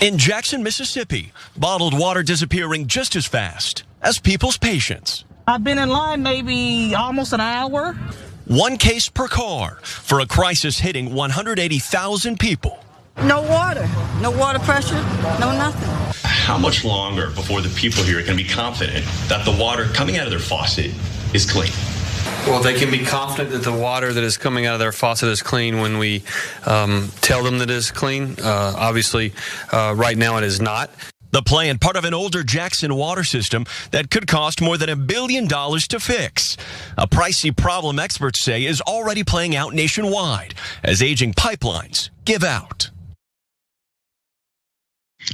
In Jackson, Mississippi, bottled water disappearing just as fast as people's patience. I've been in line maybe almost an hour. One case per car for a crisis hitting 180,000 people. No water pressure, no nothing. How much longer before the people here can be confident that the water coming out of their faucet is clean? Well, they can be confident that the water that is coming out of their faucet is clean when we tell them that it is clean. Obviously, right now it is not. The plan, part of an older Jackson water system that could cost more than $1 billion to fix. A pricey problem experts say is already playing out nationwide as aging pipelines give out.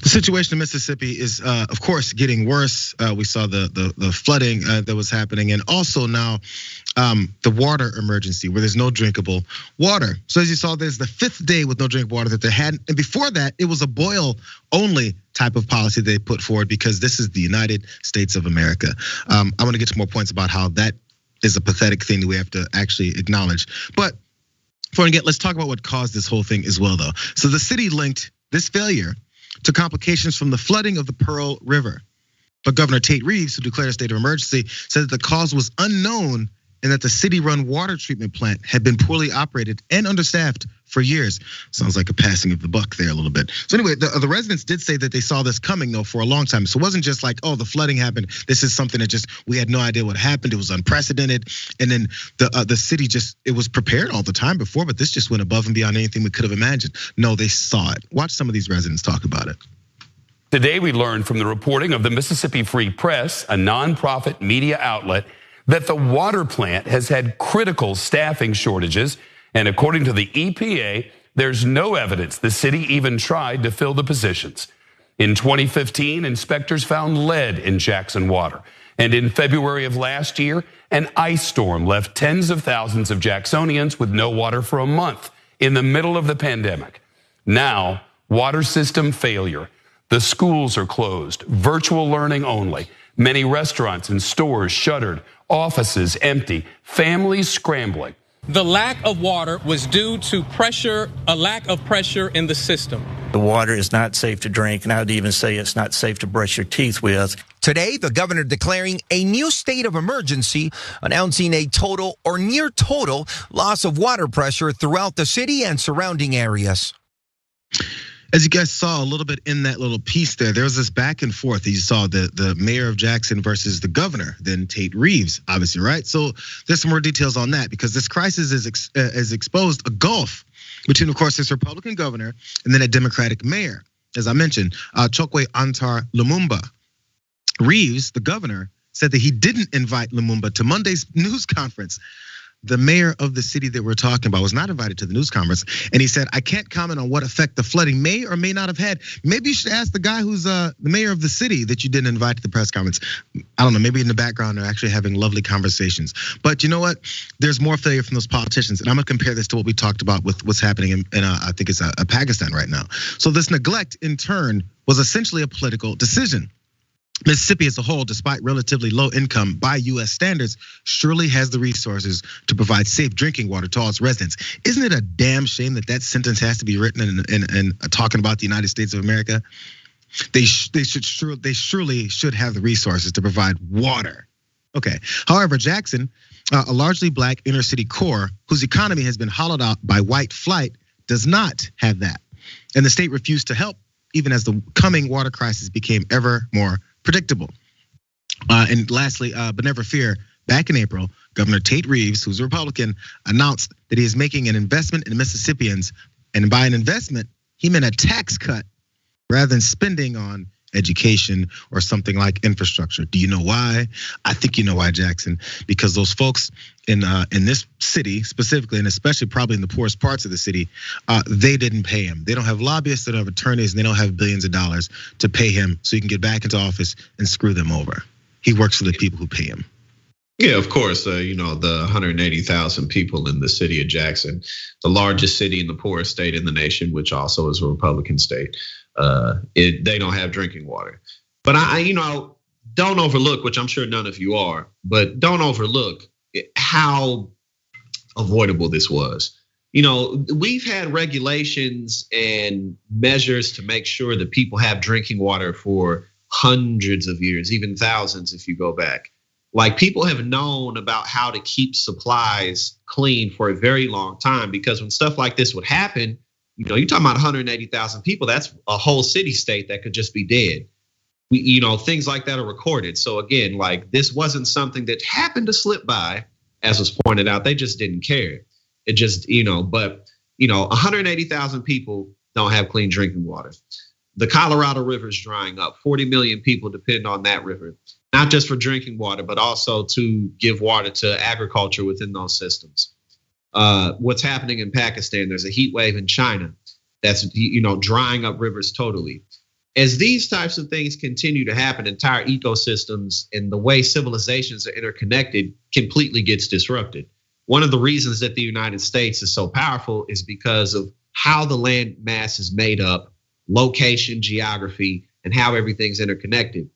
The situation in Mississippi is, of course, getting worse. We saw the flooding that was happening, and also now the water emergency where there's no drinkable water. So as you saw, there's the 5th day with no drinkable water that they had, and before that, it was a boil-only type of policy they put forward because this is the United States of America. I want to get to more points about how that is a pathetic thing that we have to actually acknowledge. But before we get, let's talk about what caused this whole thing as well, though. So the city linked this failure to complications from the flooding of the Pearl River. But Governor Tate Reeves, who declared a state of emergency, said that the cause was unknown and that the city-run water treatment plant had been poorly operated and understaffed for years. Sounds like a passing of the buck there a little bit. So anyway, the residents did say that they saw this coming though for a long time. So it wasn't just like, oh, the flooding happened. This is something that just, we had no idea what happened. It was unprecedented. And then the city it was prepared all the time before, but this just went above and beyond anything we could have imagined. No, they saw it. Watch some of these residents talk about it. Today, we learned from the reporting of the Mississippi Free Press, a nonprofit media outlet, that the water plant has had critical staffing shortages. And according to the EPA, there's no evidence the city even tried to fill the positions. In 2015, inspectors found lead in Jackson water. And in February of last year, an ice storm left tens of thousands of Jacksonians with no water for a month in the middle of the pandemic. Now, water system failure. The schools are closed, virtual learning only. Many restaurants and stores shuttered, offices empty, families scrambling. The lack of water was due to a lack of pressure in the system. The water is not safe to drink, and I would even say it's not safe to brush your teeth with. Today, the governor declaring a new state of emergency, announcing a total or near total loss of water pressure throughout the city and surrounding areas. As you guys saw a little bit in that little piece there was this back and forth. You saw the mayor of Jackson versus the governor, then Tate Reeves, obviously, right? So there's some more details on that because this crisis is exposed a gulf between, of course, this Republican governor and then a Democratic mayor. As I mentioned, Chokwe Antar Lumumba. Reeves, the governor, said that he didn't invite Lumumba to Monday's news conference. The mayor of the city that we're talking about was not invited to the news conference. And he said, I can't comment on what effect the flooding may or may not have had. Maybe you should ask the guy who's the mayor of the city that you didn't invite to the press conference. I don't know, maybe in the background they're actually having lovely conversations. But you know what? There's more failure from those politicians. And I'm gonna compare this to what we talked about with what's happening in I think it's Pakistan right now. So this neglect in turn was essentially a political decision. Mississippi as a whole, despite relatively low income by US standards, surely has the resources to provide safe drinking water to all its residents. Isn't it a damn shame that sentence has to be written in talking about the United States of America? They surely should have the resources to provide water. Okay, however, Jackson, a largely black inner city core whose economy has been hollowed out by white flight, does not have that. And the state refused to help even as the coming water crisis became ever more predictable. And lastly, but never fear, back in April, Governor Tate Reeves, who's a Republican, announced that he is making an investment in Mississippians. And by an investment, he meant a tax cut rather than spending on education or something like infrastructure. Do you know why? I think you know why, Jackson. Because those folks in this city specifically, and especially probably in the poorest parts of the city, they didn't pay him. They don't have lobbyists, they don't have attorneys, and they don't have billions of dollars to pay him so he can get back into office and screw them over. He works for the people who pay him. Yeah, of course, the 180,000 people in the city of Jackson, the largest city in the poorest state in the nation, which also is a Republican state. They don't have drinking water. But I don't overlook, which I'm sure none of you are, but don't overlook how avoidable this was. we've had regulations and measures to make sure that people have drinking water for hundreds of years, even thousands if you go back. Like, people have known about how to keep supplies clean for a very long time, because when stuff like this would happen, you're talking about 180,000 people. That's a whole city state that could just be dead. Things like that are recorded. So again, like, this wasn't something that happened to slip by, as was pointed out. They just didn't care. It just, but 180,000 people don't have clean drinking water. The Colorado River is drying up. 40 million people depend on that river, not just for drinking water, but also to give water to agriculture within those systems. What's happening in Pakistan? There's a heat wave in China that's drying up rivers totally. As these types of things continue to happen, entire ecosystems and the way civilizations are interconnected completely gets disrupted. One of the reasons that the United States is so powerful is because of how the land mass is made up, location, geography, and how everything's interconnected.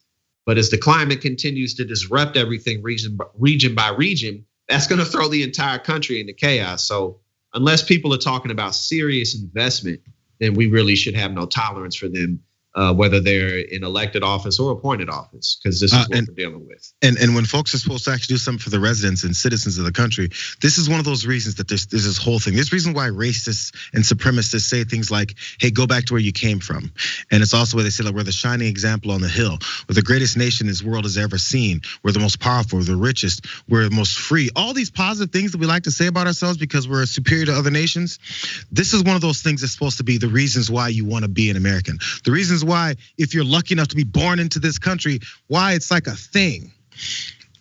But as the climate continues to disrupt everything region by region, that's going to throw the entire country into chaos. So unless people are talking about serious investment, then we really should have no tolerance for them, whether they're in elected office or appointed office, because this is what we're dealing with. And when folks are supposed to actually do something for the residents and citizens of the country, this is one of those reasons that there's this whole thing. This reason why racists and supremacists say things like, hey, go back to where you came from. And it's also where they say, like, we're the shining example on the hill. We're the greatest nation this world has ever seen. We're the most powerful, we're the richest, we're the most free. All these positive things that we like to say about ourselves because we're superior to other nations. This is one of those things that's supposed to be the reasons why you want to be an American. The reasons why, if you're lucky enough to be born into this country, why it's like a thing.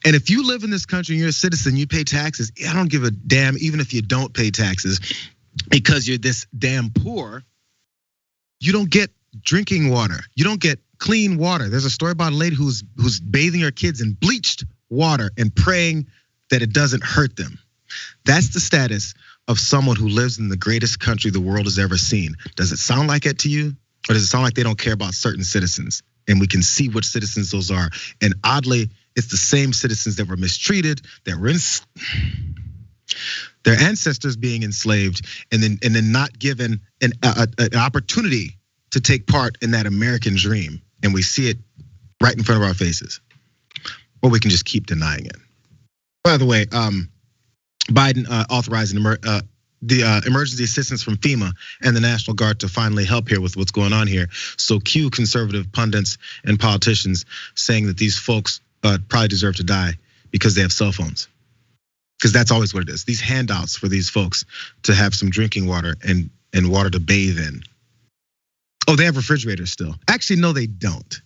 And if you live in this country and you're a citizen, you pay taxes. I don't give a damn even if you don't pay taxes, because you're this damn poor. You don't get drinking water. You don't get clean water. There's a story about a lady who's bathing her kids in bleached water and praying that it doesn't hurt them. That's the status of someone who lives in the greatest country the world has ever seen. Does it sound like it to you? Or does it sound like they don't care about certain citizens? And we can see which citizens those are. And oddly, it's the same citizens that were mistreated, that were their ancestors being enslaved, and then not given an opportunity to take part in that American dream. And we see it right in front of our faces. Or we can just keep denying it. By the way, Biden authorizing the emergency assistance from FEMA and the National Guard to finally help here with what's going on here. So cue conservative pundits and politicians saying that these folks probably deserve to die because they have cell phones. Because that's always what it is. These handouts for these folks to have some drinking water and water to bathe in. Oh, they have refrigerators still. Actually, no, they don't.